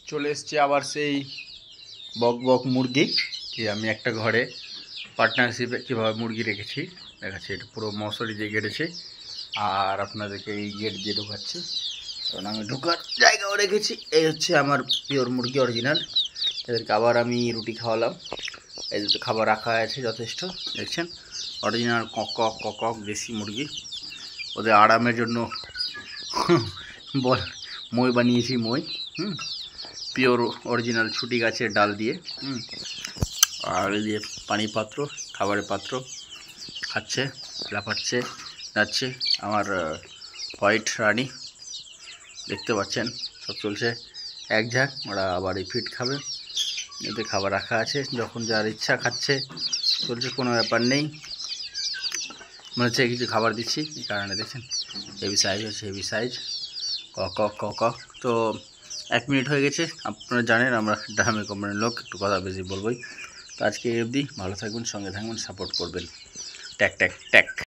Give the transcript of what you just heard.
চলে এসছে আবার সেই বক বক মুরগি। যে আমি একটা ঘরে পার্টনারশিপে কীভাবে মুরগি রেখেছি দেখাচ্ছি। এটা পুরো মশারি দিয়ে কেটেছে আর আপনাদেরকে এই গেট দিয়ে ঢোকাচ্ছি, কারণ আমি ঢোকার জায়গাও রেখেছি। এই হচ্ছে আমার পিওর মুরগি অরিজিনাল। এদেরকে আবার আমি রুটি খাওয়ালাম। এই দুটো খাবার রাখা আছে যথেষ্ট, দেখছেন অরিজিনাল কক কক দেশি মুরগি। ওদের আরামের জন্য বল মই বানিয়েছি, মই পিওর অরিজিনাল ছুটি গাছের ডাল দিয়ে। আর এই দিয়ে পানি পাত্র, খাবারের পাত্র, খাচ্ছে, লাফাচ্ছে, যাচ্ছে। আমার হোয়াইট রানি দেখতে পাচ্ছেন, সব চলছে এক ঝাঁক। ওরা আবার এই ফিট খাবে, এতে খাবার রাখা আছে, যখন যার ইচ্ছা খাচ্ছে, চলছে, কোনো ব্যাপার নেই। মনে হচ্ছে কিছু খাবার দিচ্ছি, এই কারণে দেখছেন হেভি সাইজ হচ্ছে, হেভি সাইজ কক। তো 1 মিনিট হয়ে গেছে। আপনারা জানেন আমরা দামি কোম্পানির লোক, একটু কথা বেশি বলবই। তো আজকে অবধি, ভালো থাকবেন, সঙ্গে থাকবেন, সাপোর্ট করবেন। ট্যাক ট্যাক ট্যাক।